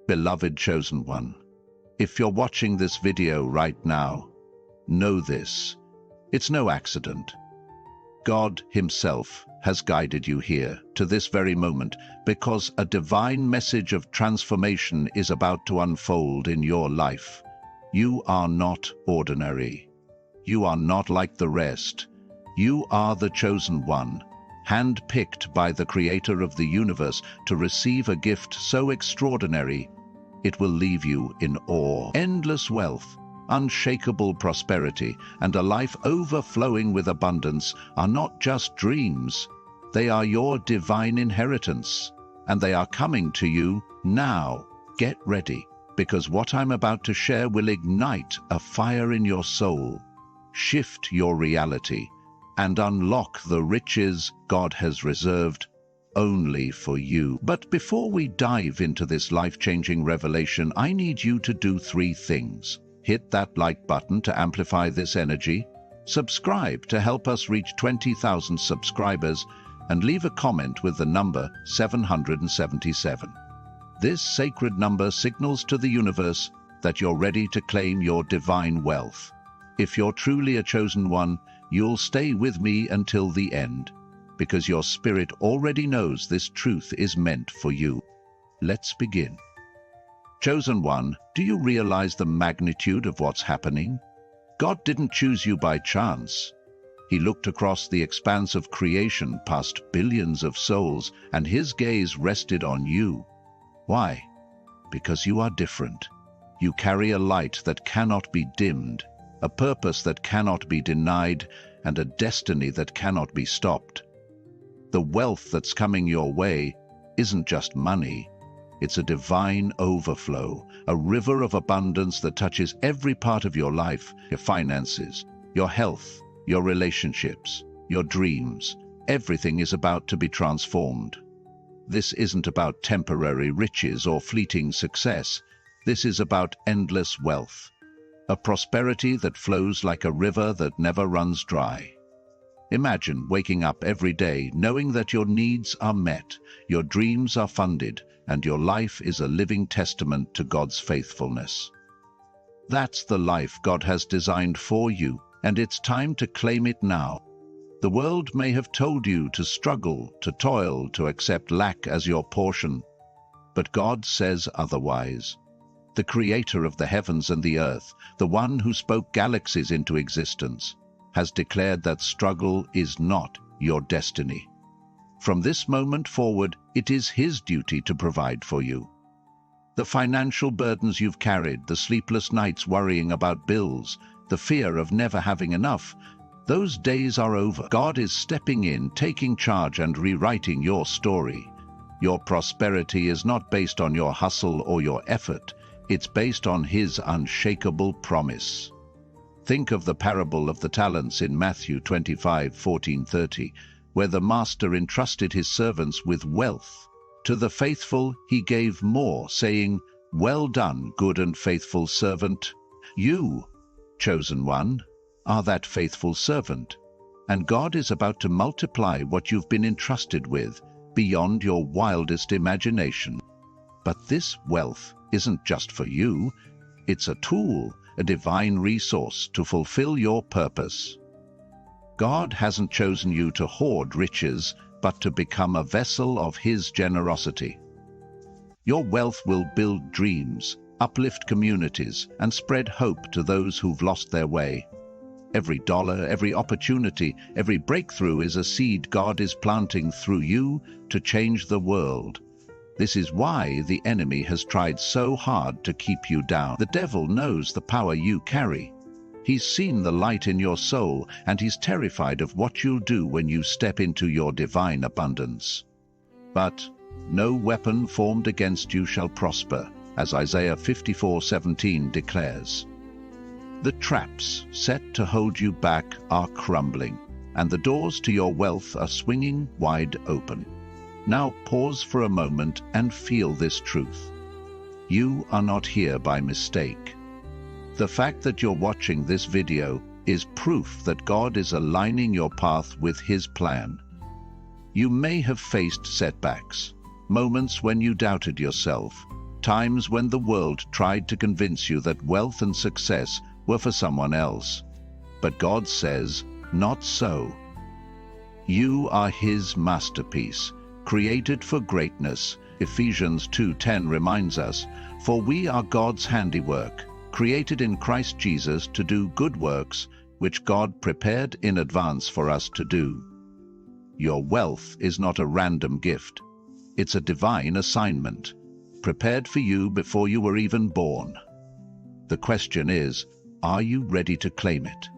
Beloved chosen one, if you're watching this video right now, know this. It's no accident. God Himself has guided you here to this very moment because a divine message of transformation is about to unfold in your life. You are not ordinary. You are not like the rest. You are the chosen one, hand-picked by the Creator of the universe to receive a gift so extraordinary it will leave you in awe. Endless wealth, unshakable prosperity, and a life overflowing with abundance are not just dreams. They are your divine inheritance, and they are coming to you now. Get ready, because what I'm about to share will ignite a fire in your soul, shift your reality, and unlock the riches God has reserved only for you. But before we dive into this life-changing revelation, I need you to do 3 things. Hit that like button to amplify this energy, subscribe to help us reach 20,000 subscribers, and leave a comment with the number 777. This sacred number signals to the universe that you're ready to claim your divine wealth. If you're truly a chosen one, you'll stay with me until the end, because your spirit already knows this truth is meant for you. Let's begin. Chosen one, do you realize the magnitude of what's happening? God didn't choose you by chance. He looked across the expanse of creation past billions of souls, and His gaze rested on you. Why? Because you are different. You carry a light that cannot be dimmed, a purpose that cannot be denied, and a destiny that cannot be stopped. The wealth that's coming your way isn't just money. It's a divine overflow, a river of abundance that touches every part of your life, your finances, your health, your relationships, your dreams. Everything is about to be transformed. This isn't about temporary riches or fleeting success. This is about endless wealth, a prosperity that flows like a river that never runs dry. Imagine waking up every day knowing that your needs are met, your dreams are funded, and your life is a living testament to God's faithfulness. That's the life God has designed for you, and it's time to claim it now. The world may have told you to struggle, to toil, to accept lack as your portion, but God says otherwise. The Creator of the heavens and the earth, the one who spoke galaxies into existence, has declared that struggle is not your destiny. From this moment forward, it is His duty to provide for you. The financial burdens you've carried, the sleepless nights worrying about bills, the fear of never having enough, those days are over. God is stepping in, taking charge and rewriting your story. Your prosperity is not based on your hustle or your effort. It's based on His unshakable promise. Think of the parable of the talents in Matthew 25:14-30, where the master entrusted his servants with wealth. To the faithful He gave more, saying, "Well done, good and faithful servant." You, chosen one, are that faithful servant, and God is about to multiply what you've been entrusted with beyond your wildest imagination. But this wealth isn't just for you. It's a tool, a divine resource to fulfill your purpose. God hasn't chosen you to hoard riches, but to become a vessel of His generosity. Your wealth will build dreams, uplift communities, and spread hope to those who've lost their way. Every dollar, every opportunity, every breakthrough is a seed God is planting through you to change the world. This is why the enemy has tried so hard to keep you down. The devil knows the power you carry. He's seen the light in your soul, and he's terrified of what you'll do when you step into your divine abundance. But no weapon formed against you shall prosper, as Isaiah 54:17 declares. The traps set to hold you back are crumbling, and the doors to your wealth are swinging wide open. Now pause for a moment and feel this truth. You are not here by mistake. The fact that you're watching this video is proof that God is aligning your path with His plan. You may have faced setbacks, moments when you doubted yourself, times when the world tried to convince you that wealth and success were for someone else. But God says, not so. You are His masterpiece, created for greatness. Ephesians 2:10 reminds us, for we are God's handiwork, created in Christ Jesus to do good works, which God prepared in advance for us to do. Your wealth is not a random gift. It's a divine assignment, prepared for you before you were even born. The question is, are you ready to claim it?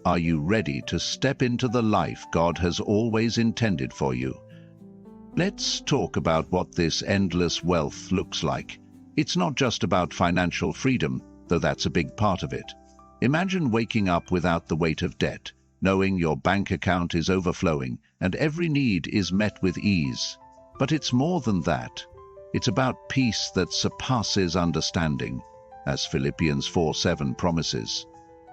Are you ready to step into the life God has always intended for you? Let's talk about what this endless wealth looks like. It's not just about financial freedom, though that's a big part of it. Imagine waking up without the weight of debt, knowing your bank account is overflowing and every need is met with ease. But it's more than that. It's about peace that surpasses understanding, as Philippians 4:7 promises.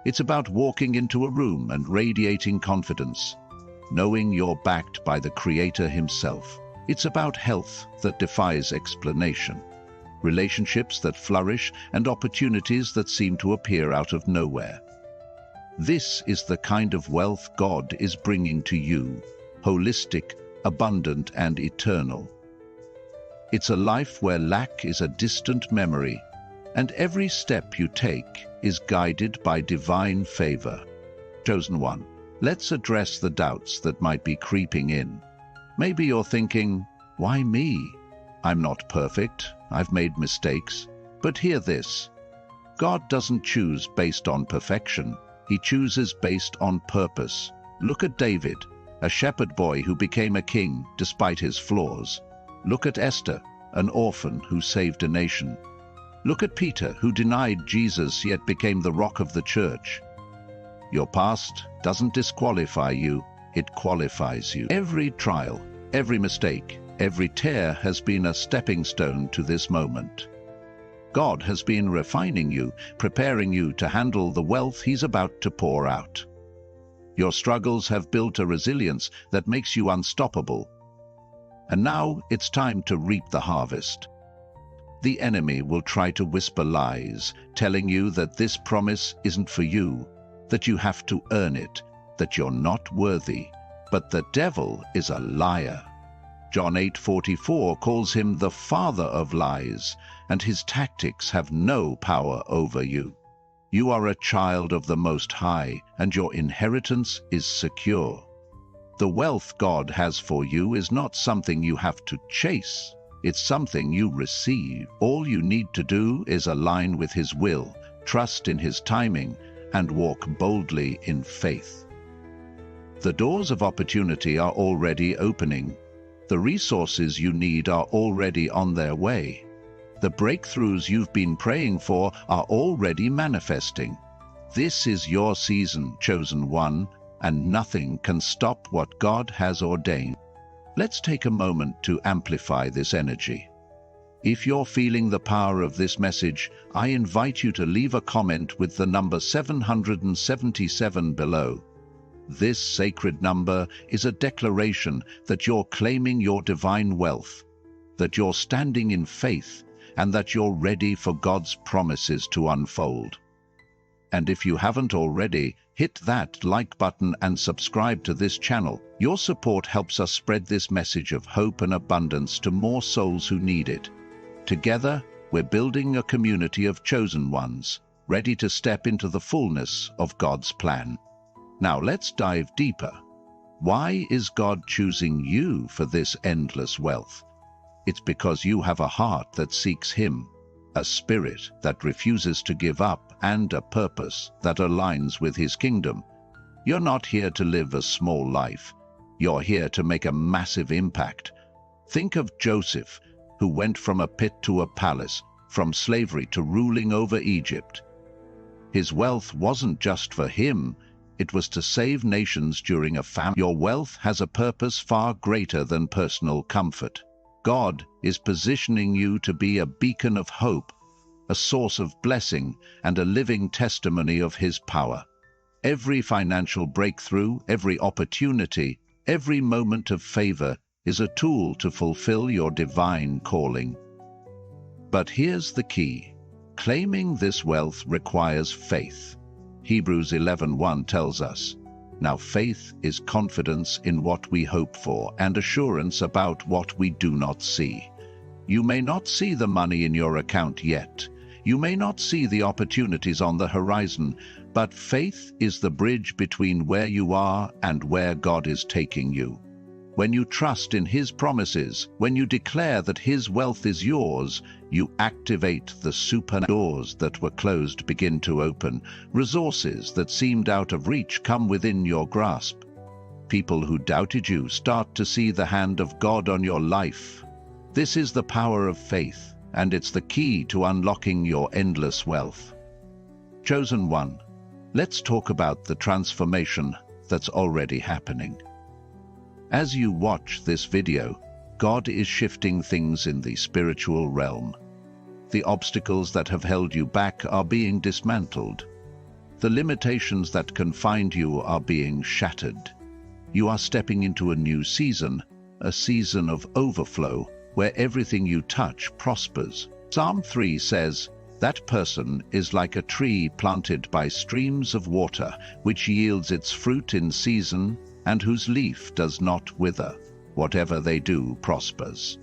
It's about walking into a room and radiating confidence, knowing you're backed by the Creator Himself. It's about health that defies explanation, relationships that flourish, and opportunities that seem to appear out of nowhere. This is the kind of wealth God is bringing to you, holistic, abundant, and eternal. It's a life where lack is a distant memory, and every step you take is guided by divine favor. Chosen one, let's address the doubts that might be creeping in. Maybe you're thinking, why me? I'm not perfect, I've made mistakes. But hear this, God doesn't choose based on perfection, He chooses based on purpose. Look at David, a shepherd boy who became a king despite his flaws. Look at Esther, an orphan who saved a nation. Look at Peter, who denied Jesus yet became the rock of the church. Your past doesn't disqualify you, it qualifies you. Every trial, every mistake, every tear has been a stepping stone to this moment. God has been refining you, preparing you to handle the wealth He's about to pour out. Your struggles have built a resilience that makes you unstoppable. And now it's time to reap the harvest. The enemy will try to whisper lies, telling you that this promise isn't for you, that you have to earn it, that you're not worthy. But the devil is a liar. John 8:44 calls him the father of lies, and his tactics have no power over you. You are a child of the Most High, and your inheritance is secure. The wealth God has for you is not something you have to chase. It's something you receive. All you need to do is align with His will, trust in His timing, and walk boldly in faith. The doors of opportunity are already opening. The resources you need are already on their way. The breakthroughs you've been praying for are already manifesting. This is your season, chosen one, and nothing can stop what God has ordained. Let's take a moment to amplify this energy. If you're feeling the power of this message, I invite you to leave a comment with the number 777 below. This sacred number is a declaration that you're claiming your divine wealth, that you're standing in faith, and that you're ready for God's promises to unfold. And if you haven't already, hit that like button and subscribe to this channel. Your support helps us spread this message of hope and abundance to more souls who need it. Together, we're building a community of chosen ones, ready to step into the fullness of God's plan. Now let's dive deeper. Why is God choosing you for this endless wealth? It's because you have a heart that seeks Him, a spirit that refuses to give up, and a purpose that aligns with His kingdom. You're not here to live a small life. You're here to make a massive impact. Think of Joseph, who went from a pit to a palace, from slavery to ruling over Egypt. His wealth wasn't just for him, it was to save nations during a famine. Your wealth has a purpose far greater than personal comfort. God is positioning you to be a beacon of hope, a source of blessing, and a living testimony of His power. Every financial breakthrough, every opportunity, every moment of favor is a tool to fulfill your divine calling. But here's the key. Claiming this wealth requires faith. Hebrews 11:1 tells us, "Now faith is confidence in what we hope for and assurance about what we do not see." You may not see the money in your account yet. You may not see the opportunities on the horizon, but faith is the bridge between where you are and where God is taking you. When you trust in His promises, when you declare that His wealth is yours, you activate the supernatural doors that were closed begin to open. Resources that seemed out of reach come within your grasp. People who doubted you start to see the hand of God on your life. This is the power of faith, and it's the key to unlocking your endless wealth. Chosen one, let's talk about the transformation that's already happening. As you watch this video, God is shifting things in the spiritual realm. The obstacles that have held you back are being dismantled. The limitations that confined you are being shattered. You are stepping into a new season, a season of overflow, where everything you touch prospers. Psalm 3 says, "That person is like a tree planted by streams of water, which yields its fruit in season, and whose leaf does not wither. Whatever they do prospers."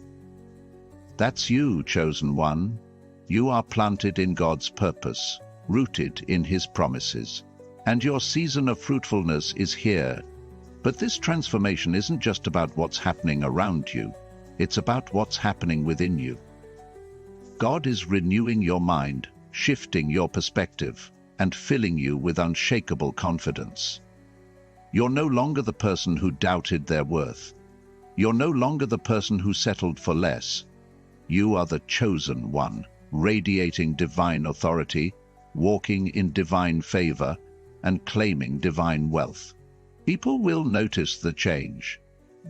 That's you, chosen one. You are planted in God's purpose, rooted in His promises, and your season of fruitfulness is here. But this transformation isn't just about what's happening around you, it's about what's happening within you. God is renewing your mind, shifting your perspective, and filling you with unshakable confidence. You're no longer the person who doubted their worth. You're no longer the person who settled for less. You are the chosen one, radiating divine authority, walking in divine favor, and claiming divine wealth. People will notice the change.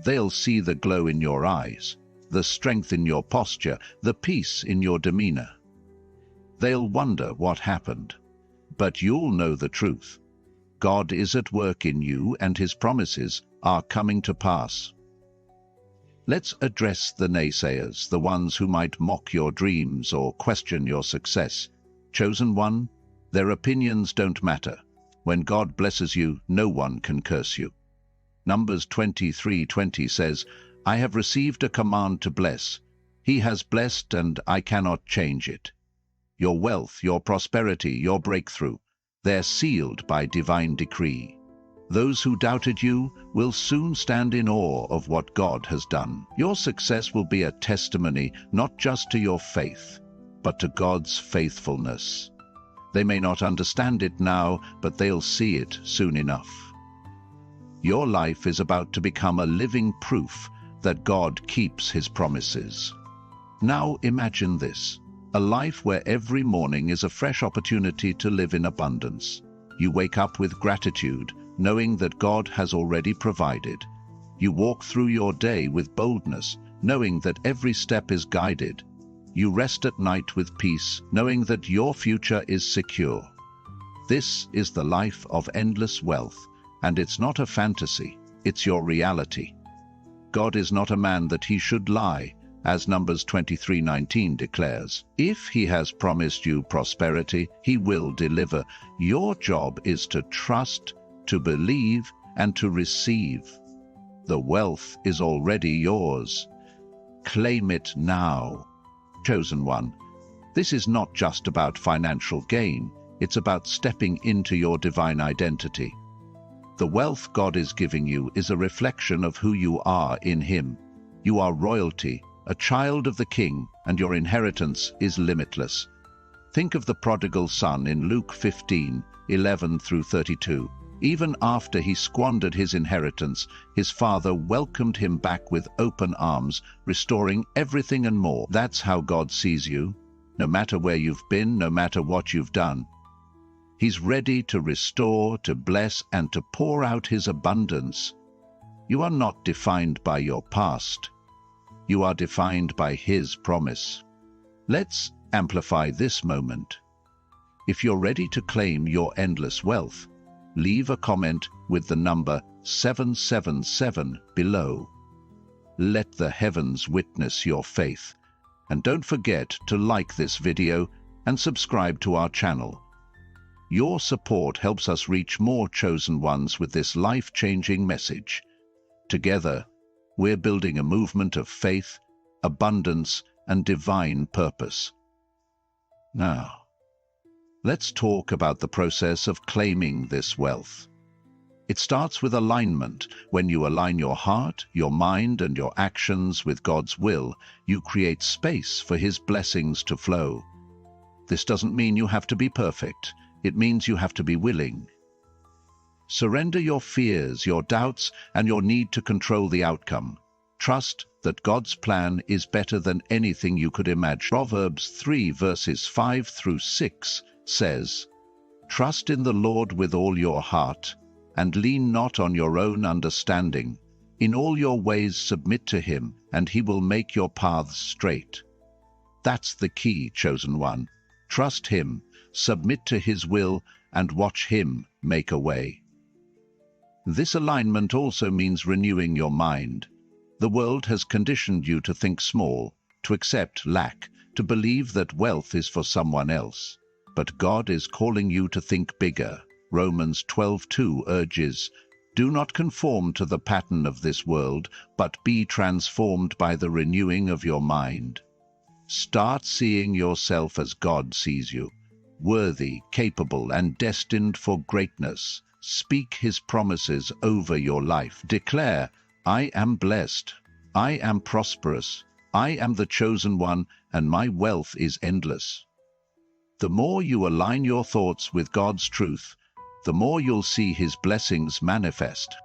They'll see the glow in your eyes, the strength in your posture, the peace in your demeanor. They'll wonder what happened, but you'll know the truth. God is at work in you, and His promises are coming to pass. Let's address the naysayers, the ones who might mock your dreams or question your success. Chosen one, their opinions don't matter. When God blesses you, no one can curse you. Numbers 23:20 says, "I have received a command to bless. He has blessed, and I cannot change it." Your wealth, your prosperity, your breakthrough, they're sealed by divine decree. Those who doubted you will soon stand in awe of what God has done. Your success will be a testimony not just to your faith, but to God's faithfulness. They may not understand it now, but they'll see it soon enough. Your life is about to become a living proof that God keeps His promises. Now imagine this. A life where every morning is a fresh opportunity to live in abundance. You wake up with gratitude, knowing that God has already provided. You walk through your day with boldness, knowing that every step is guided. You rest at night with peace, knowing that your future is secure. This is the life of endless wealth, and it's not a fantasy, it's your reality. God is not a man that He should lie, as Numbers 23:19 declares. If He has promised you prosperity, He will deliver. Your job is to trust, to believe, and to receive. The wealth is already yours. Claim it now. Chosen one, this is not just about financial gain, it's about stepping into your divine identity. The wealth God is giving you is a reflection of who you are in Him. You are royalty, a child of the King, and your inheritance is limitless. Think of the prodigal son in Luke 15:11-32. Even after he squandered his inheritance, his father welcomed him back with open arms, restoring everything and more. That's how God sees you. No matter where you've been, no matter what you've done, He's ready to restore, to bless, and to pour out His abundance. You are not defined by your past. You are defined by His promise. Let's amplify this moment. If you're ready to claim your endless wealth, leave a comment with the number 777 below. Let the heavens witness your faith. And don't forget to like this video and subscribe to our channel. Your support helps us reach more chosen ones with this life-changing message. Together, we're building a movement of faith, abundance, and divine purpose. Now, let's talk about the process of claiming this wealth. It starts with alignment. When you align your heart, your mind, and your actions with God's will, you create space for His blessings to flow. This doesn't mean you have to be perfect. It means you have to be willing. Surrender your fears, your doubts, and your need to control the outcome. Trust that God's plan is better than anything you could imagine. Proverbs 3 verses 5 through 6 says, "Trust in the Lord with all your heart, and lean not on your own understanding. In all your ways submit to Him, and He will make your paths straight." That's the key, chosen one. Trust Him, submit to His will, and watch Him make a way. This alignment also means renewing your mind. The world has conditioned you to think small, to accept lack, to believe that wealth is for someone else. But God is calling you to think bigger. Romans 12:2 urges, "Do not conform to the pattern of this world, but be transformed by the renewing of your mind." Start seeing yourself as God sees you, worthy, capable, and destined for greatness. Speak His promises over your life. Declare, "I am blessed, I am prosperous, I am the chosen one, and my wealth is endless." The more you align your thoughts with God's truth, the more you'll see His blessings manifest.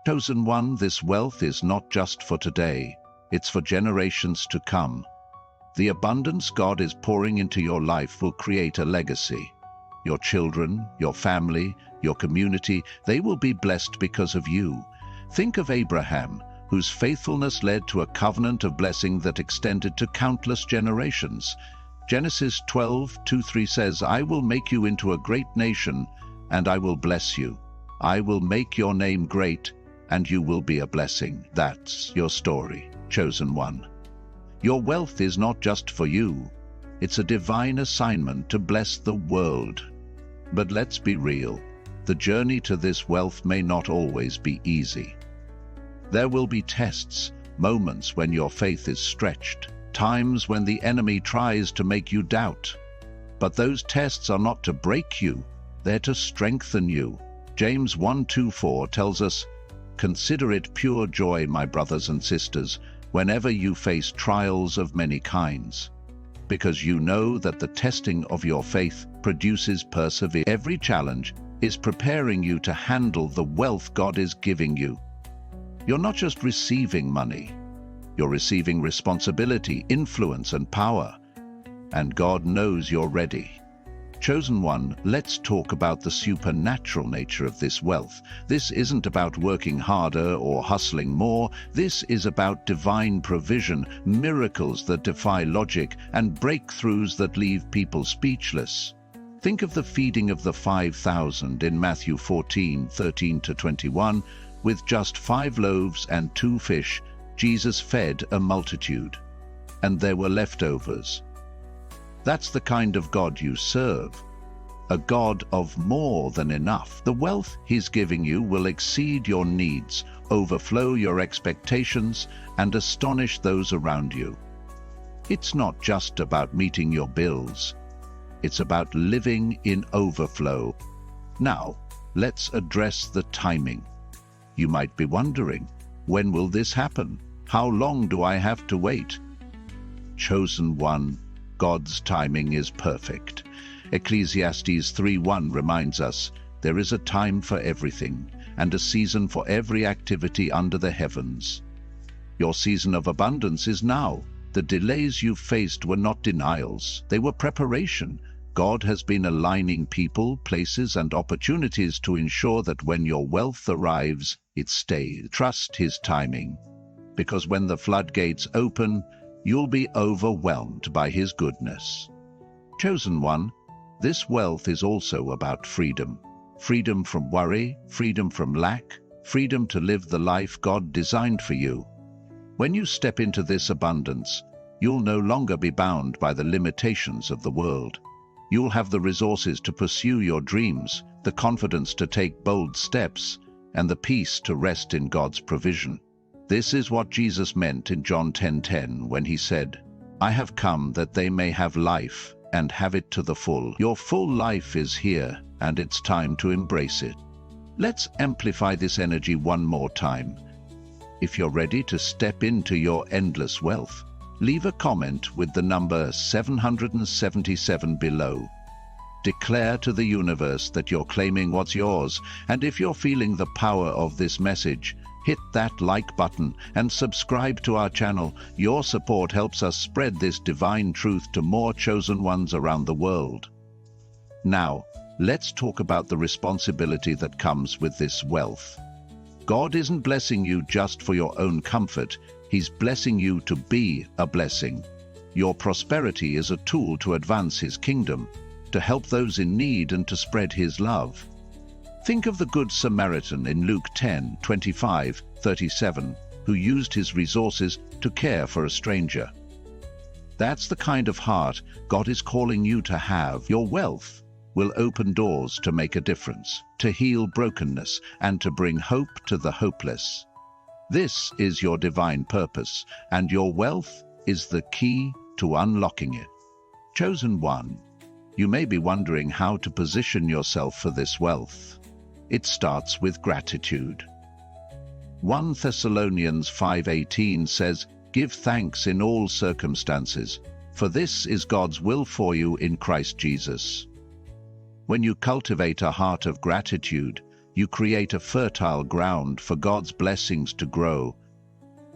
Chosen one, this wealth is not just for today, it's for generations to come. The abundance God is pouring into your life will create a legacy. Your children, your family, your community, they will be blessed because of you. Think of Abraham, whose faithfulness led to a covenant of blessing that extended to countless generations. Genesis 12:2-3 says, "I will make you into a great nation, and I will bless you. I will make your name great, and you will be a blessing." That's your story, chosen one. Your wealth is not just for you. It's a divine assignment to bless the world. But let's be real. The journey to this wealth may not always be easy. There will be tests, moments when your faith is stretched, times when the enemy tries to make you doubt. But those tests are not to break you, they're to strengthen you. James 1:2-4 tells us, "Consider it pure joy, my brothers and sisters, whenever you face trials of many kinds, because you know that the testing of your faith produces perseverance." Every challenge is preparing you to handle the wealth God is giving you. You're not just receiving money, you're receiving responsibility, influence, and power. And God knows you're ready. Chosen one, let's talk about the supernatural nature of this wealth. This isn't about working harder or hustling more. This is about divine provision, miracles that defy logic, and breakthroughs that leave people speechless. Think of the feeding of the 5,000 in Matthew 14:13-21. With just 5 loaves and 2 fish, Jesus fed a multitude, and there were leftovers. That's the kind of God you serve, a God of more than enough. The wealth He's giving you will exceed your needs, overflow your expectations, and astonish those around you. It's not just about meeting your bills. It's about living in overflow. Now, let's address the timing. You might be wondering, when will this happen? How long do I have to wait? Chosen one, God's timing is perfect. Ecclesiastes 3:1 reminds us, "There is a time for everything, and a season for every activity under the heavens." Your season of abundance is now. The delays you've faced were not denials, they were preparation. God has been aligning people, places, and opportunities to ensure that when your wealth arrives, it stays. Trust His timing, because when the floodgates open, you'll be overwhelmed by His goodness. Chosen one, this wealth is also about freedom. Freedom from worry, freedom from lack, freedom to live the life God designed for you. When you step into this abundance, You'll no longer be bound by the limitations of the world. You'll have the resources to pursue your dreams, the confidence to take bold steps, and the peace to rest in God's provision. This is what Jesus meant in John 10:10 when he said, "I have come that they may have life and have it to the full." Your full life is here, and it's time to embrace it. Let's amplify this energy one more time. If you're ready to step into your endless wealth, leave a comment with the number 777 below. Declare to the universe that you're claiming what's yours, and if you're feeling the power of this message, hit that like button and subscribe to our channel. Your support helps us spread this divine truth to more chosen ones around the world. Now, let's talk about the responsibility that comes with this wealth. God isn't blessing you just for your own comfort. He's blessing you to be a blessing. Your prosperity is a tool to advance His kingdom, to help those in need and to spread His love. Think of the Good Samaritan in Luke 10:25-37, who used his resources to care for a stranger. That's the kind of heart God is calling you to have. Your wealth will open doors to make a difference, to heal brokenness, and to bring hope to the hopeless. This is your divine purpose, and your wealth is the key to unlocking it. Chosen one, you may be wondering how to position yourself for this wealth. It starts with gratitude. 1 Thessalonians 5:18 says, "Give thanks in all circumstances, for this is God's will for you in Christ Jesus." When you cultivate a heart of gratitude, you create a fertile ground for God's blessings to grow.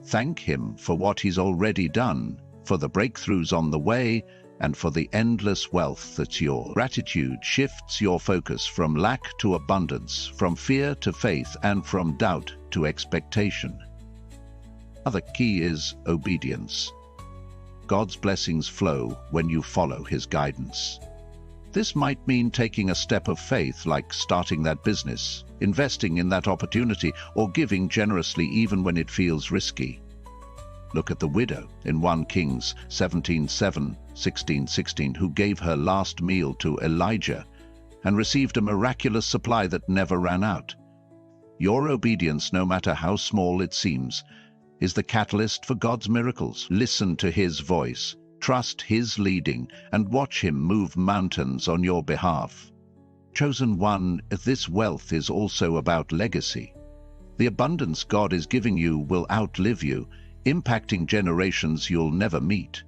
Thank Him for what He's already done, for the breakthroughs on the way, and for the endless wealth that's yours. Gratitude shifts your focus from lack to abundance, from fear to faith, and from doubt to expectation. Another key is obedience. God's blessings flow when you follow His guidance. This might mean taking a step of faith, like starting that business, investing in that opportunity, or giving generously even when it feels risky. Look at the widow in 1 Kings 17:7-16, who gave her last meal to Elijah and received a miraculous supply that never ran out. Your obedience, no matter how small it seems, is the catalyst for God's miracles. Listen to His voice, trust His leading, and watch Him move mountains on your behalf. Chosen one, this wealth is also about legacy. The abundance God is giving you will outlive you, impacting generations you'll never meet.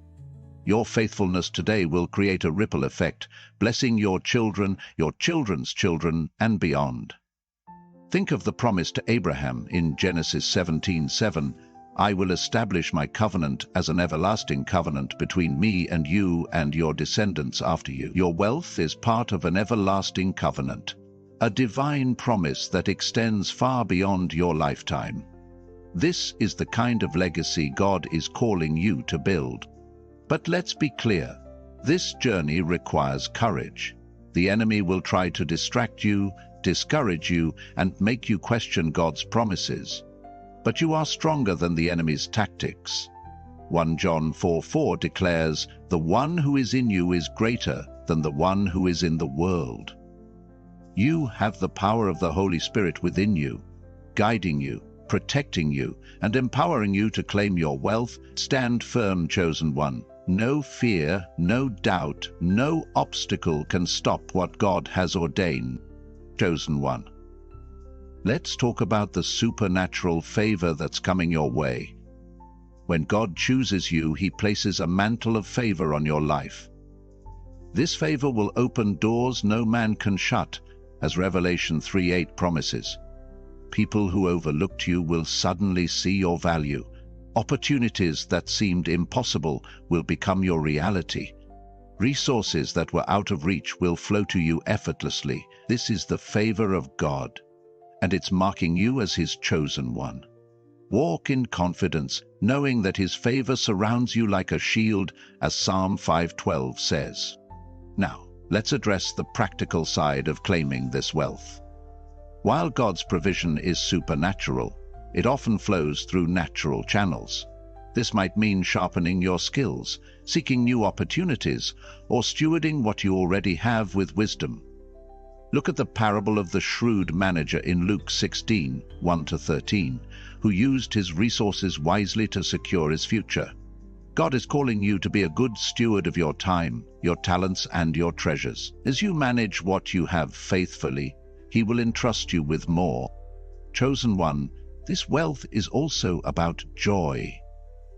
Your faithfulness today will create a ripple effect, blessing your children, your children's children, and beyond. Think of the promise to Abraham in Genesis 17:7, "I will establish my covenant as an everlasting covenant between me and you and your descendants after you." Your wealth is part of an everlasting covenant, a divine promise that extends far beyond your lifetime. This is the kind of legacy God is calling you to build. But let's be clear, this journey requires courage. The enemy will try to distract you, discourage you, and make you question God's promises. But you are stronger than the enemy's tactics. 1 John 4:4 declares, "The one who is in you is greater than the one who is in the world." You have the power of the Holy Spirit within you, guiding you, protecting you, and empowering you to claim your wealth. Stand firm, chosen one. No fear, no doubt, no obstacle can stop what God has ordained. Chosen one. Let's talk about the supernatural favor that's coming your way. When God chooses you, He places a mantle of favor on your life. This favor will open doors no man can shut, as Revelation 3:8 promises. People who overlooked you will suddenly see your value. Opportunities that seemed impossible will become your reality. Resources that were out of reach will flow to you effortlessly. This is the favor of God, and it's marking you as His chosen one. Walk in confidence, knowing that His favor surrounds you like a shield, as Psalm 5:12 says. Now, let's address the practical side of claiming this wealth. While God's provision is supernatural, it often flows through natural channels. This might mean sharpening your skills, seeking new opportunities, or stewarding what you already have with wisdom. Look at the parable of the shrewd manager in Luke 16, 1-13, who used his resources wisely to secure his future. God is calling you to be a good steward of your time, your talents, and your treasures. As you manage what you have faithfully, He will entrust you with more. Chosen one, this wealth is also about joy.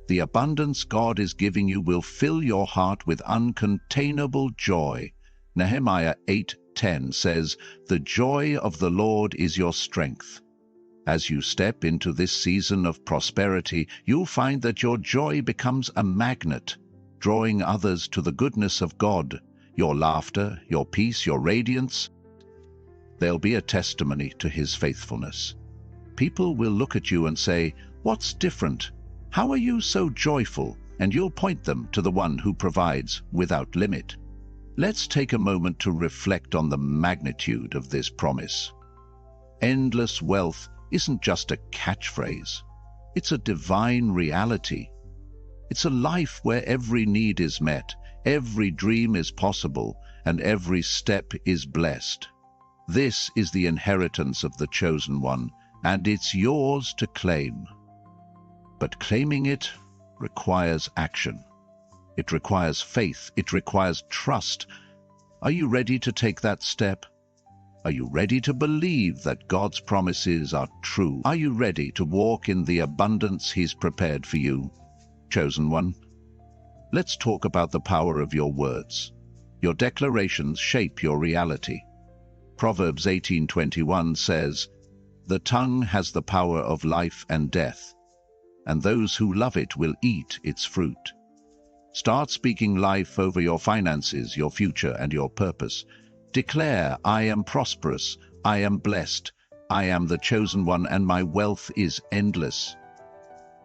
The abundance God is giving you will fill your heart with uncontainable joy. Nehemiah 8:10 says, "The joy of the Lord is your strength." As you step into this season of prosperity, you'll find that your joy becomes a magnet, drawing others to the goodness of God. Your laughter, your peace, your radiance, they'll be a testimony to His faithfulness. People will look at you and say, "What's different? How are you so joyful?" And you'll point them to the one who provides without limit. Let's take a moment to reflect on the magnitude of this promise. Endless wealth isn't just a catchphrase. It's a divine reality. It's a life where every need is met, every dream is possible, and every step is blessed. This is the inheritance of the chosen one, and it's yours to claim. But claiming it requires action. It requires faith. It requires trust. Are you ready to take that step? Are you ready to believe that God's promises are true? Are you ready to walk in the abundance He's prepared for you? Chosen one, let's talk about the power of your words. Your declarations shape your reality. Proverbs 18:21 says, "The tongue has the power of life and death, and those who love it will eat its fruit." Start speaking life over your finances, your future, and your purpose. Declare, "I am prosperous, I am blessed, I am the chosen one, and my wealth is endless."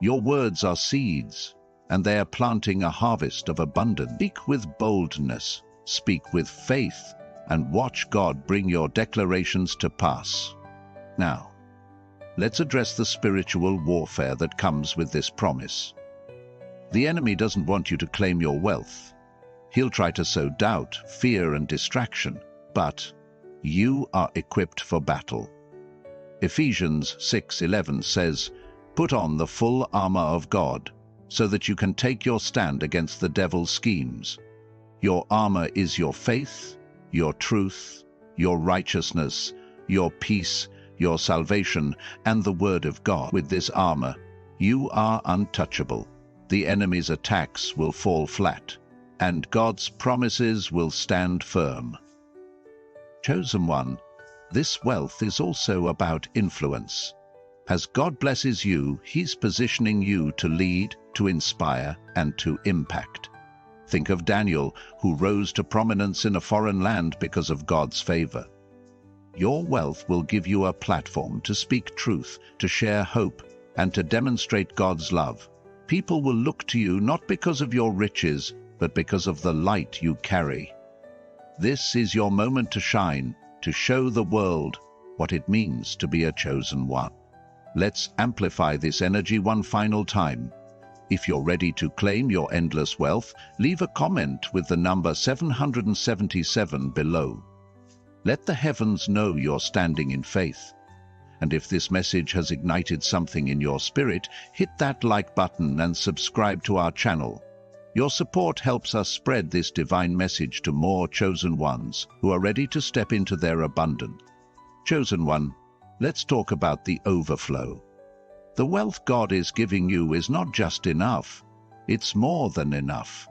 Your words are seeds, and they are planting a harvest of abundance. Speak with boldness, speak with faith, and watch God bring your declarations to pass. Now, let's address the spiritual warfare that comes with this promise. The enemy doesn't want you to claim your wealth. He'll try to sow doubt, fear, and distraction, but you are equipped for battle. Ephesians 6:11 says, "Put on the full armor of God, so that you can take your stand against the devil's schemes." Your armor is your faith, your truth, your righteousness, your peace, your salvation, and the Word of God. With this armor, you are untouchable. The enemy's attacks will fall flat, and God's promises will stand firm. Chosen one, this wealth is also about influence. As God blesses you, He's positioning you to lead, to inspire, and to impact. Think of Daniel, who rose to prominence in a foreign land because of God's favor. Your wealth will give you a platform to speak truth, to share hope, and to demonstrate God's love. People will look to you not because of your riches, but because of the light you carry. This is your moment to shine, to show the world what it means to be a chosen one. Let's amplify this energy one final time. If you're ready to claim your endless wealth, leave a comment with the number 777 below. Let the heavens know you're standing in faith. And if this message has ignited something in your spirit, hit that like button and subscribe to our channel. Your support helps us spread this divine message to more chosen ones who are ready to step into their abundance. Chosen one, let's talk about the overflow. The wealth God is giving you is not just enough, it's more than enough.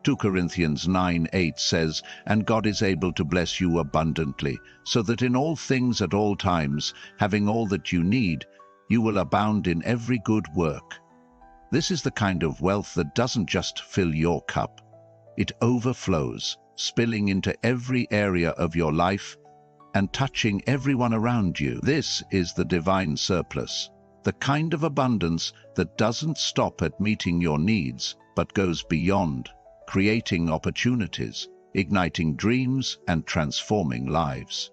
2 Corinthians 9:8 says, "And God is able to bless you abundantly, so that in all things at all times, having all that you need, you will abound in every good work." This is the kind of wealth that doesn't just fill your cup. It overflows, spilling into every area of your life and touching everyone around you. This is the divine surplus, the kind of abundance that doesn't stop at meeting your needs, but goes beyond, creating opportunities, igniting dreams, and transforming lives.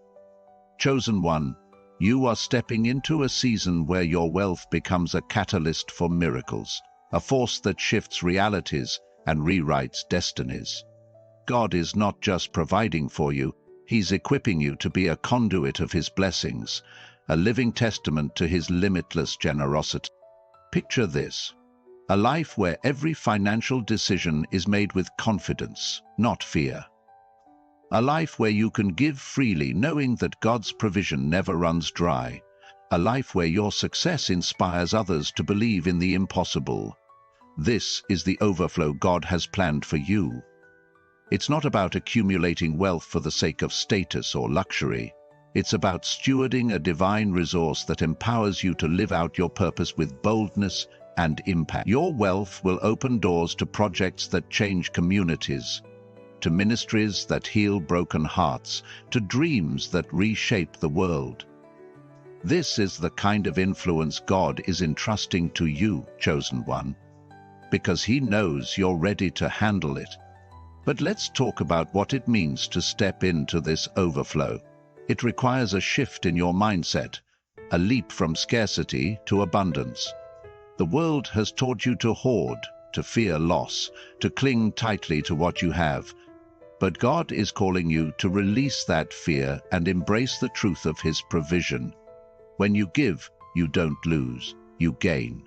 Chosen one, you are stepping into a season where your wealth becomes a catalyst for miracles. a force that shifts realities and rewrites destinies. God is not just providing for you, He's equipping you to be a conduit of His blessings, a living testament to His limitless generosity. Picture this: a life where every financial decision is made with confidence, not fear. A life where you can give freely knowing that God's provision never runs dry. A life where your success inspires others to believe in the impossible. This is the overflow God has planned for you. It's not about accumulating wealth for the sake of status or luxury. It's about stewarding a divine resource that empowers you to live out your purpose with boldness and impact. Your wealth will open doors to projects that change communities, to ministries that heal broken hearts, to dreams that reshape the world. This is the kind of influence God is entrusting to you, chosen one, because He knows you're ready to handle it. But let's talk about what it means to step into this overflow. It requires a shift in your mindset, a leap from scarcity to abundance. The world has taught you to hoard, to fear loss, to cling tightly to what you have. But God is calling you to release that fear and embrace the truth of His provision. When you give, you don't lose, you gain.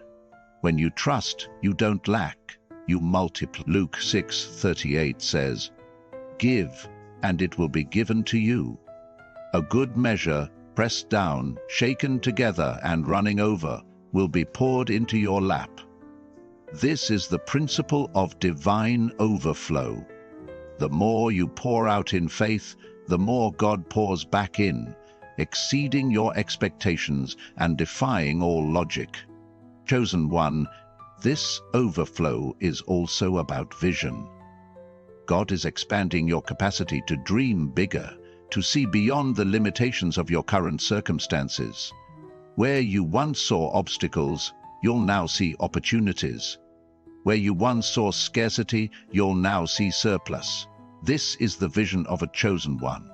When you trust, you don't lack, you multiply. Luke 6:38 says, "Give, and it will be given to you. A good measure, pressed down, shaken together, and running over, will be poured into your lap." This is the principle of divine overflow. The more you pour out in faith, the more God pours back in, exceeding your expectations and defying all logic. Chosen one, this overflow is also about vision. God is expanding your capacity to dream bigger, to see beyond the limitations of your current circumstances. Where you once saw obstacles, you'll now see opportunities. Where you once saw scarcity, you'll now see surplus. This is the vision of a chosen one,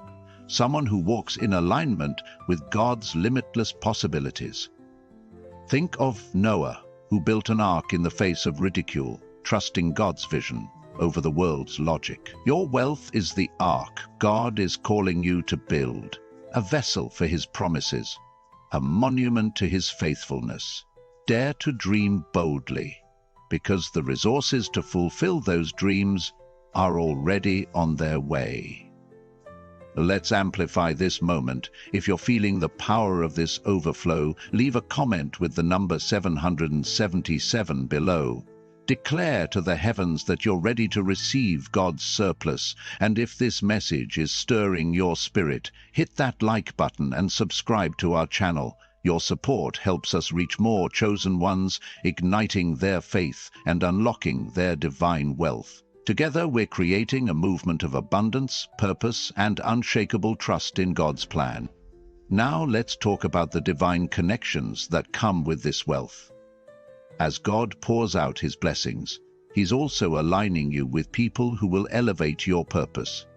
someone who walks in alignment with God's limitless possibilities. Think of Noah, who built an ark in the face of ridicule, trusting God's vision over the world's logic. Your wealth is the ark God is calling you to build, a vessel for His promises, a monument to His faithfulness. Dare to dream boldly, because the resources to fulfill those dreams are already on their way. Let's amplify this moment. If you're feeling the power of this overflow, leave a comment with the number 777 below. Declare to the heavens that you're ready to receive God's surplus, and if this message is stirring your spirit, hit that like button and subscribe to our channel. Your support helps us reach more chosen ones, igniting their faith and unlocking their divine wealth. Together, we're creating a movement of abundance, purpose, and unshakable trust in God's plan. Now let's talk about the divine connections that come with this wealth. As God pours out His blessings, He's also aligning you with people who will elevate your purpose.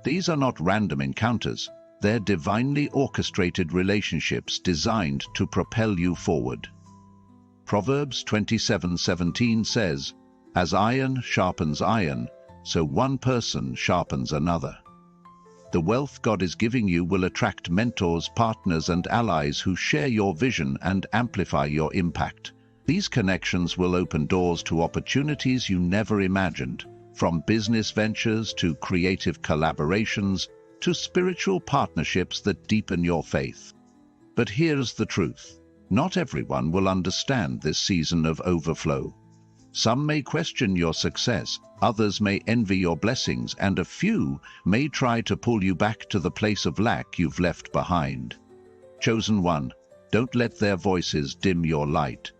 These are not random encounters. They're divinely orchestrated relationships designed to propel you forward. Proverbs 27:17 says, "As iron sharpens iron, so one person sharpens another." The wealth God is giving you will attract mentors, partners, and allies who share your vision and amplify your impact. These connections will open doors to opportunities you never imagined, from business ventures to creative collaborations to spiritual partnerships that deepen your faith. But here's the truth: not everyone will understand this season of overflow. Some may question your success, others may envy your blessings, and a few may try to pull you back to the place of lack you've left behind. Chosen one, don't let their voices dim your light.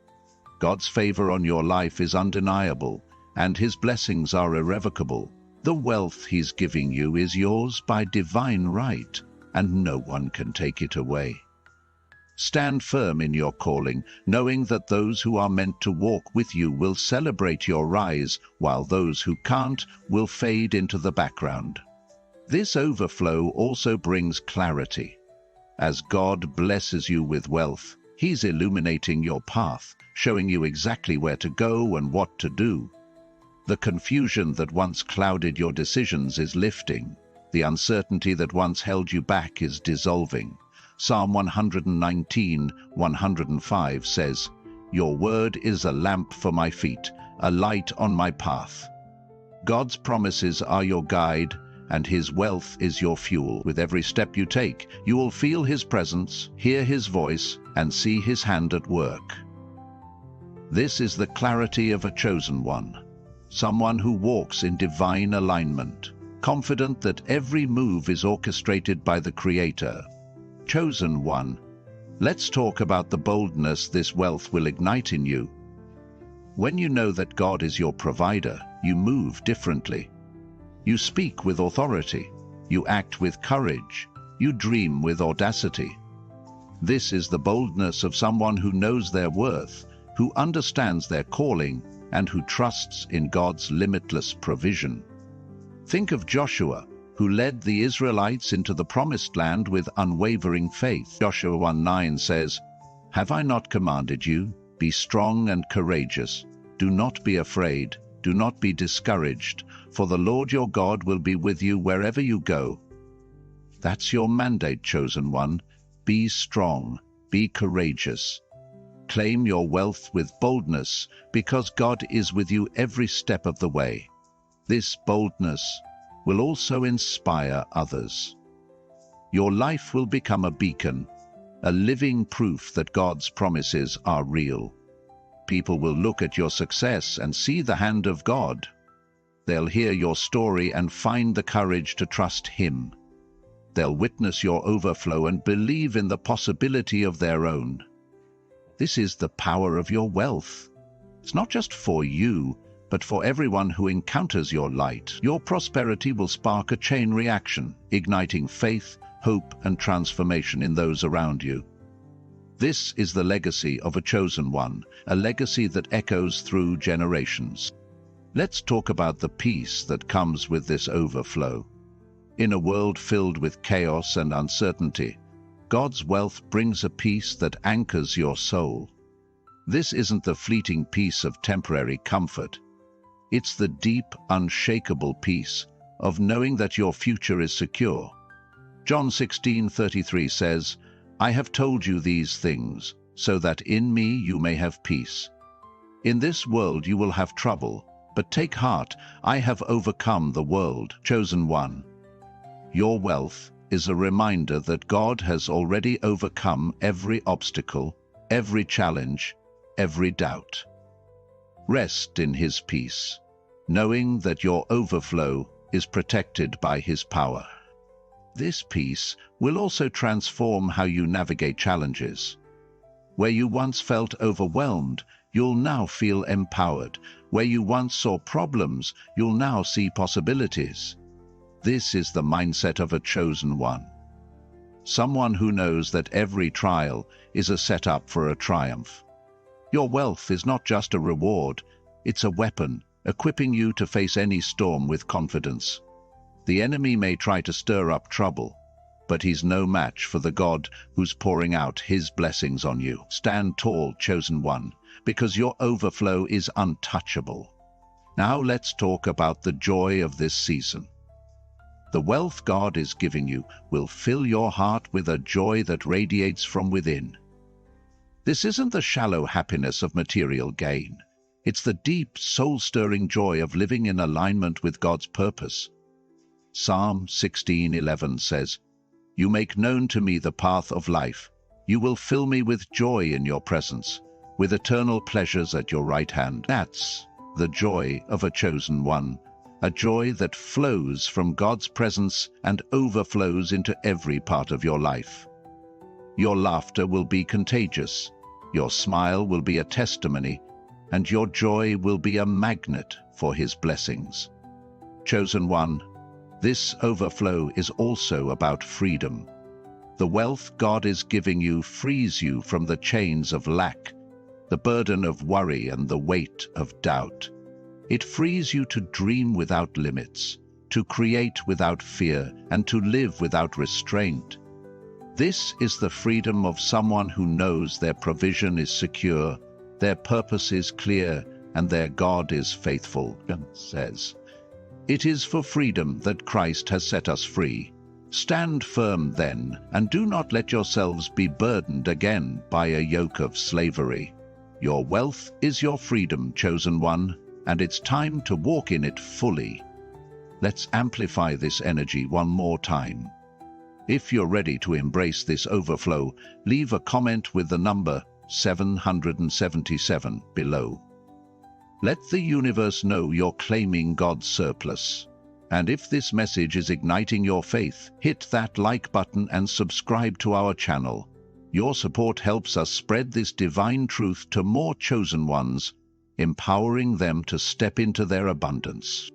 God's favor on your life is undeniable, and His blessings are irrevocable. The wealth He's giving you is yours by divine right, and no one can take it away. Stand firm in your calling, knowing that those who are meant to walk with you will celebrate your rise, while those who can't will fade into the background. This overflow also brings clarity. As God blesses you with wealth, He's illuminating your path, showing you exactly where to go and what to do. The confusion that once clouded your decisions is lifting. The uncertainty that once held you back is dissolving. Psalm 119:105 says, "Your word is a lamp for my feet, a light on my path." God's promises are your guide, and His wealth is your fuel. With every step you take, you will feel His presence, hear His voice, and see His hand at work. This is the clarity of a chosen one, someone who walks in divine alignment, confident that every move is orchestrated by the Creator. Chosen one, let's talk about the boldness this wealth will ignite in you. When you know that God is your provider, you move differently. You speak with authority, you act with courage, you dream with audacity. This is the boldness of someone who knows their worth, who understands their calling, and who trusts in God's limitless provision. Think of Joshua, who led the Israelites into the promised land with unwavering faith. Joshua 1:9 says, "Have I not commanded you? Be strong and courageous. Do not be afraid. Do not be discouraged, for the Lord your God will be with you wherever you go." That's your mandate, chosen one. Be strong, be courageous. Claim your wealth with boldness, because God is with you every step of the way. This boldness will also inspire others. Your life will become a beacon, a living proof that God's promises are real. People will look at your success and see the hand of God. They'll hear your story and find the courage to trust Him. They'll witness your overflow and believe in the possibility of their own. This is the power of your wealth. It's not just for you, but for everyone who encounters your light. Your prosperity will spark a chain reaction, igniting faith, hope, and transformation in those around you. This is the legacy of a chosen one, a legacy that echoes through generations. Let's talk about the peace that comes with this overflow. In a world filled with chaos and uncertainty, God's wealth brings a peace that anchors your soul. This isn't the fleeting peace of temporary comfort. It's the deep, unshakable peace of knowing that your future is secure. John 16:33 says, "I have told you these things, so that in me you may have peace. In this world you will have trouble, but take heart, I have overcome the world." Chosen one, your wealth is a reminder that God has already overcome every obstacle, every challenge, every doubt. Rest in His peace, knowing that your overflow is protected by His power. This peace will also transform how you navigate challenges. Where you once felt overwhelmed, you'll now feel empowered. Where you once saw problems, you'll now see possibilities. This is the mindset of a chosen one. Someone who knows that every trial is a setup for a triumph. Your wealth is not just a reward, it's a weapon, equipping you to face any storm with confidence. The enemy may try to stir up trouble, but he's no match for the God who's pouring out His blessings on you. Stand tall, chosen one, because your overflow is untouchable. Now let's talk about the joy of this season. The wealth God is giving you will fill your heart with a joy that radiates from within. This isn't the shallow happiness of material gain. It's the deep, soul-stirring joy of living in alignment with God's purpose. Psalm 16:11 says, "You make known to me the path of life. You will fill me with joy in your presence, with eternal pleasures at your right hand." That's the joy of a chosen one, a joy that flows from God's presence and overflows into every part of your life. Your laughter will be contagious, your smile will be a testimony, and your joy will be a magnet for His blessings. Chosen one, this overflow is also about freedom. The wealth God is giving you frees you from the chains of lack, the burden of worry, and the weight of doubt. It frees you to dream without limits, to create without fear, and to live without restraint. This is the freedom of someone who knows their provision is secure, their purpose is clear, and their God is faithful, and says, "It is for freedom that Christ has set us free. Stand firm then, and do not let yourselves be burdened again by a yoke of slavery. Your wealth is your freedom, chosen one, and it's time to walk in it fully." Let's amplify this energy one more time. If you're ready to embrace this overflow, leave a comment with the number 777 below. Let the universe know you're claiming God's surplus. And if this message is igniting your faith, hit that like button and subscribe to our channel. Your support helps us spread this divine truth to more chosen ones, empowering them to step into their abundance.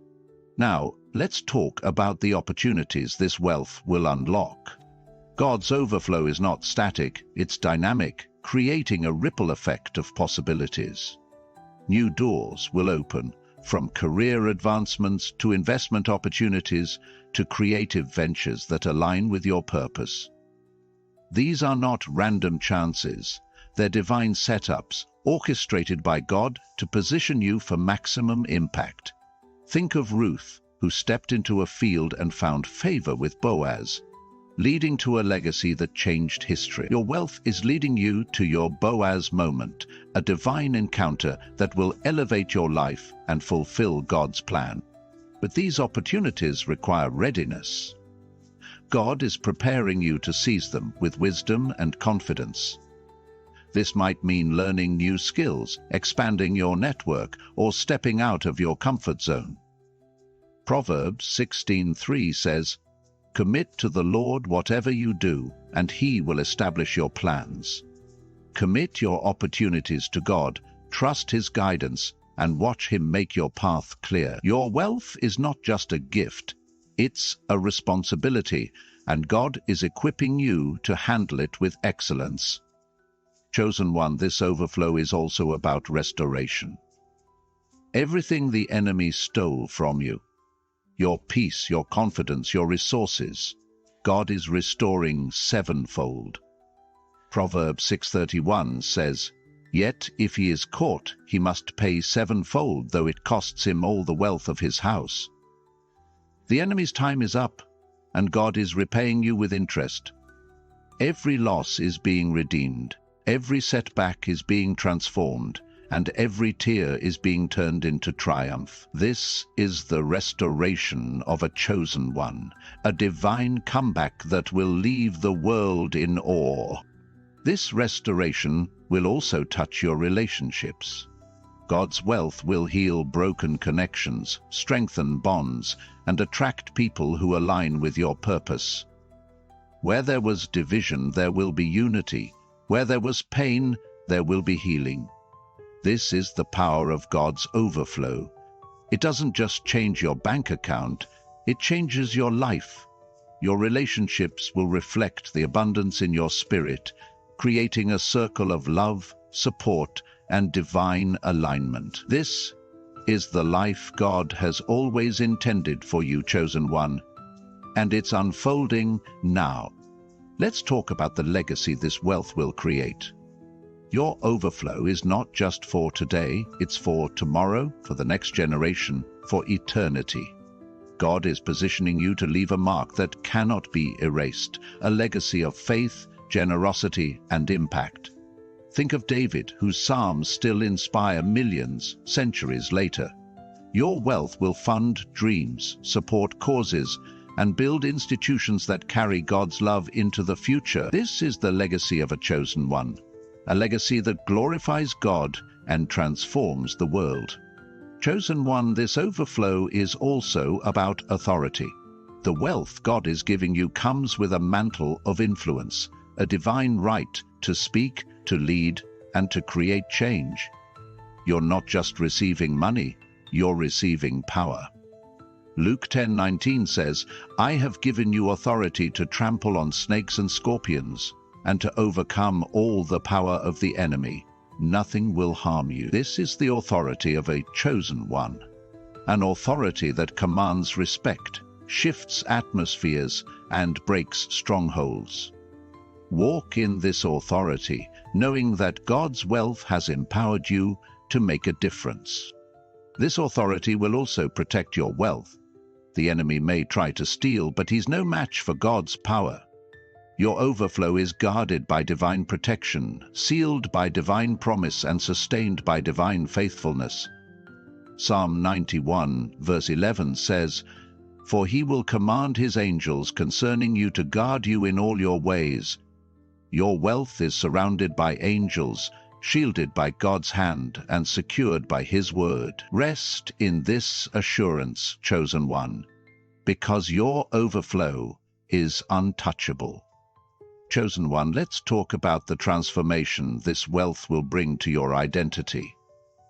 Now, let's talk about the opportunities this wealth will unlock. God's overflow is not static, it's dynamic, creating a ripple effect of possibilities. New doors will open, from career advancements to investment opportunities to creative ventures that align with your purpose. These are not random chances, they're divine setups orchestrated by God to position you for maximum impact. Think of Ruth, who stepped into a field and found favor with Boaz, leading to a legacy that changed history. Your wealth is leading you to your Boaz moment, a divine encounter that will elevate your life and fulfill God's plan. But these opportunities require readiness. God is preparing you to seize them with wisdom and confidence. This might mean learning new skills, expanding your network, or stepping out of your comfort zone. Proverbs 16:3 says, "Commit to the Lord whatever you do, and He will establish your plans." Commit your opportunities to God, trust His guidance, and watch Him make your path clear. Your wealth is not just a gift, it's a responsibility, and God is equipping you to handle it with excellence. Chosen one, this overflow is also about restoration. Everything the enemy stole from you, your peace, your confidence, your resources, God is restoring sevenfold. Proverbs 6:31 says, "Yet if he is caught, he must pay sevenfold, though it costs him all the wealth of his house." The enemy's time is up, and God is repaying you with interest. Every loss is being redeemed, every setback is being transformed, and every tear is being turned into triumph. This is the restoration of a chosen one, a divine comeback that will leave the world in awe. This restoration will also touch your relationships. God's wealth will heal broken connections, strengthen bonds, and attract people who align with your purpose. Where there was division, there will be unity. Where there was pain, there will be healing. This is the power of God's overflow. It doesn't just change your bank account, it changes your life. Your relationships will reflect the abundance in your spirit, creating a circle of love, support, and divine alignment. This is the life God has always intended for you, chosen one, and it's unfolding now. Let's talk about the legacy this wealth will create. Your overflow is not just for today, it's for tomorrow, for the next generation, for eternity. God is positioning you to leave a mark that cannot be erased, a legacy of faith, generosity, and impact. Think of David, whose psalms still inspire millions centuries later. Your wealth will fund dreams, support causes, and build institutions that carry God's love into the future. This is the legacy of a chosen one, a legacy that glorifies God and transforms the world. Chosen one, this overflow is also about authority. The wealth God is giving you comes with a mantle of influence, a divine right to speak, to lead, and to create change. You're not just receiving money, you're receiving power. Luke 10:19 says, "I have given you authority to trample on snakes and scorpions, and to overcome all the power of the enemy. Nothing will harm you." This is the authority of a chosen one, an authority that commands respect, shifts atmospheres, and breaks strongholds. Walk in this authority, knowing that God's wealth has empowered you to make a difference. This authority will also protect your wealth. The enemy may try to steal, but he's no match for God's power. Your overflow is guarded by divine protection, sealed by divine promise, and sustained by divine faithfulness. Psalm 91, verse 11 says, "For he will command his angels concerning you to guard you in all your ways." Your wealth is surrounded by angels, shielded by God's hand, and secured by his word. Rest in this assurance, chosen one, because your overflow is untouchable. Chosen one, let's talk about the transformation this wealth will bring to your identity.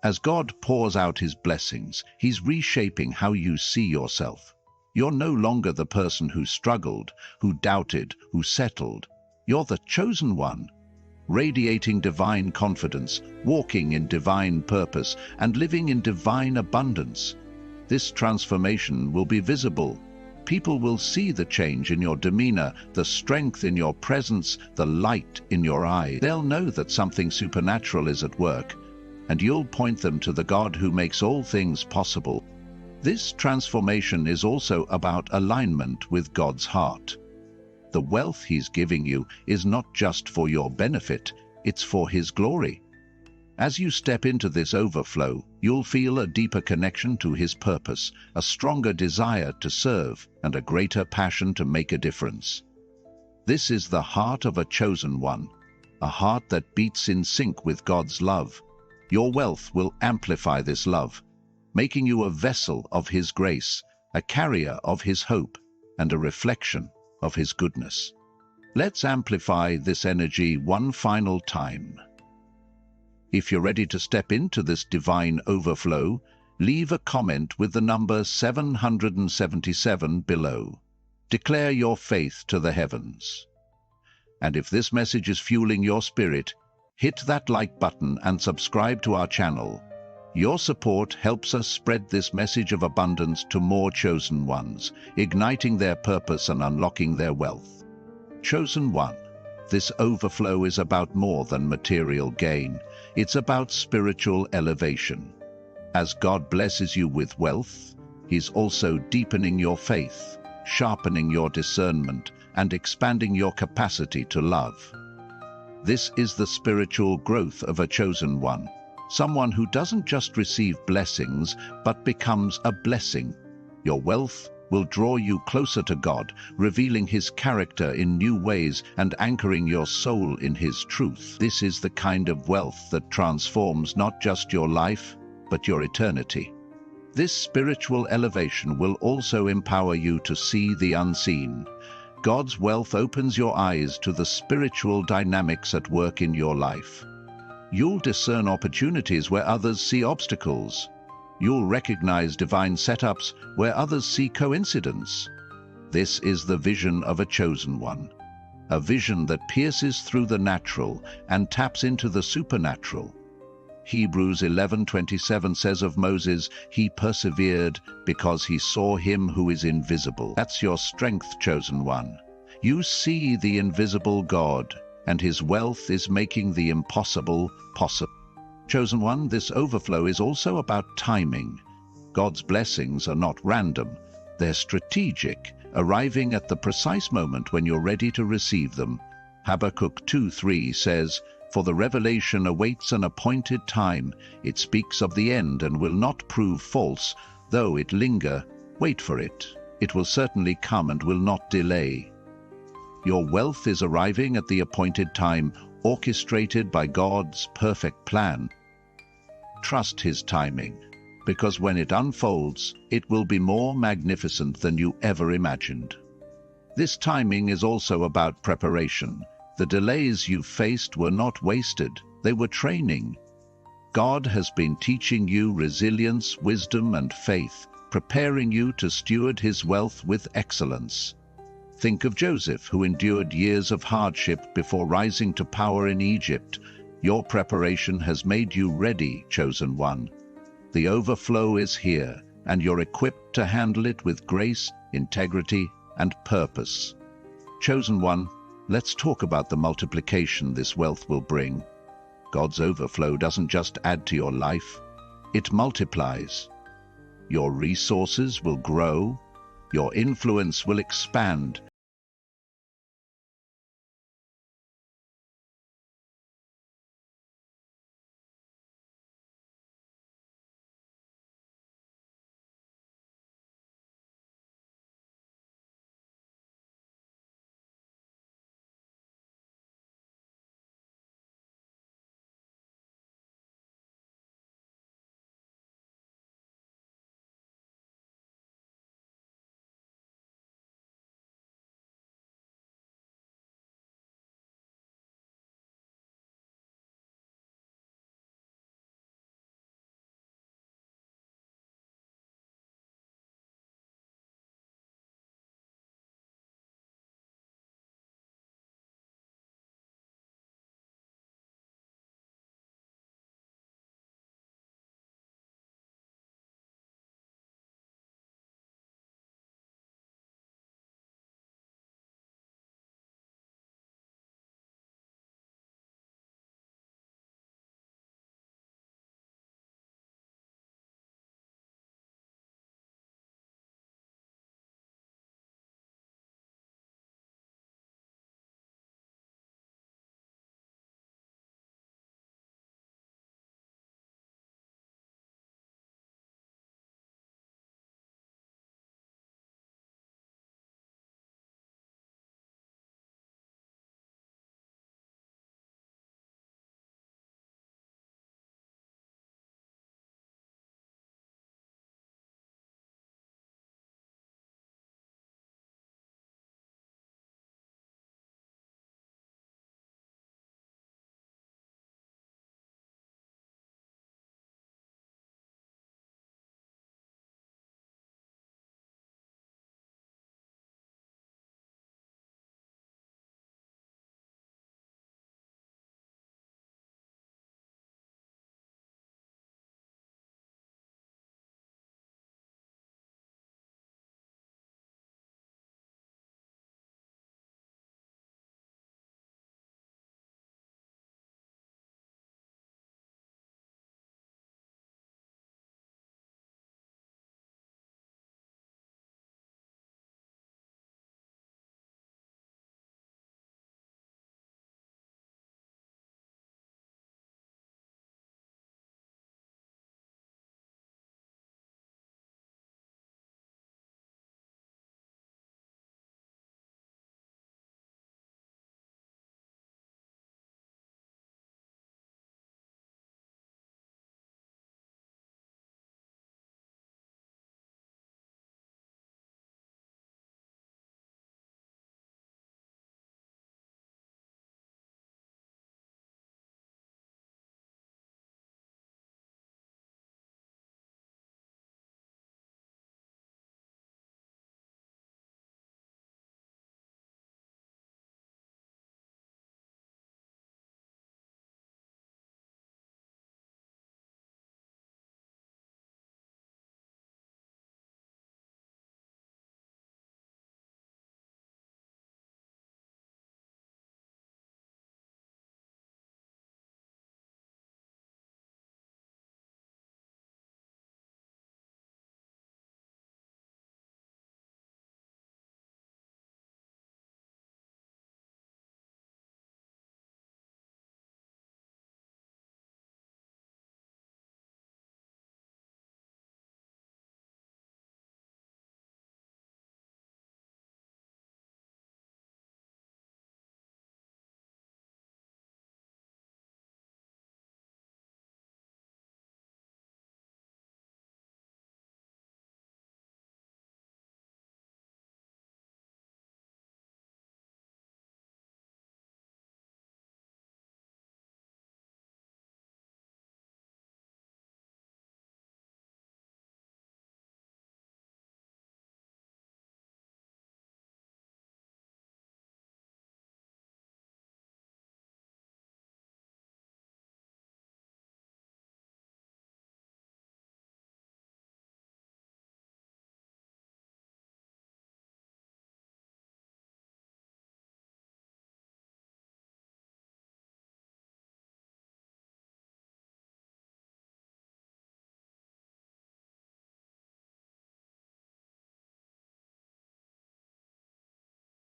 As God pours out his blessings, he's reshaping how you see yourself. You're no longer the person who struggled, who doubted, who settled. You're the chosen one, radiating divine confidence, walking in divine purpose, and living in divine abundance. This transformation will be visible. People will see the change in your demeanor, the strength in your presence, the light in your eye. They'll know that something supernatural is at work, and you'll point them to the God who makes all things possible. This transformation is also about alignment with God's heart. The wealth he's giving you is not just for your benefit, it's for his glory. As you step into this overflow, you'll feel a deeper connection to his purpose, a stronger desire to serve, and a greater passion to make a difference. This is the heart of a chosen one, a heart that beats in sync with God's love. Your wealth will amplify this love, making you a vessel of his grace, a carrier of his hope, and a reflection of his goodness. Let's amplify this energy one final time. If you're ready to step into this divine overflow, leave a comment with the number 777 below. Declare your faith to the heavens. And if this message is fueling your spirit, hit that like button and subscribe to our channel. Your support helps us spread this message of abundance to more chosen ones, igniting their purpose and unlocking their wealth. Chosen one, this overflow is about more than material gain. It's about spiritual elevation. As God blesses you with wealth, he's also deepening your faith, sharpening your discernment, and expanding your capacity to love. This is the spiritual growth of a chosen one. Someone who doesn't just receive blessings, but becomes a blessing. Your wealth will draw you closer to God, revealing his character in new ways and anchoring your soul in his truth. This is the kind of wealth that transforms not just your life, but your eternity. This spiritual elevation will also empower you to see the unseen. God's wealth opens your eyes to the spiritual dynamics at work in your life. You'll discern opportunities where others see obstacles. You'll recognize divine setups where others see coincidence. This is the vision of a chosen one, a vision that pierces through the natural and taps into the supernatural. Hebrews 11:27 says of Moses, he persevered because he saw him who is invisible. That's your strength, chosen one. You see the invisible God, and his wealth is making the impossible possible. Chosen one, this overflow is also about timing. God's blessings are not random, they're strategic, arriving at the precise moment when you're ready to receive them. Habakkuk 2:3 says, "For the revelation awaits an appointed time. It speaks of the end and will not prove false. Though it linger, wait for it. It will certainly come and will not delay." Your wealth is arriving at the appointed time, orchestrated by God's perfect plan. Trust his timing, because when it unfolds, it will be more magnificent than you ever imagined. This timing is also about preparation. The delays you faced were not wasted, they were training. God has been teaching you resilience, wisdom, and faith, preparing you to steward his wealth with excellence. Think of Joseph, who endured years of hardship before rising to power in Egypt. Your preparation has made you ready, chosen one. The overflow is here, and you're equipped to handle it with grace, integrity, and purpose. Chosen one, Let's talk about the multiplication this wealth will bring. God's overflow doesn't just add to your life, it multiplies. Your resources will grow, your influence will expand,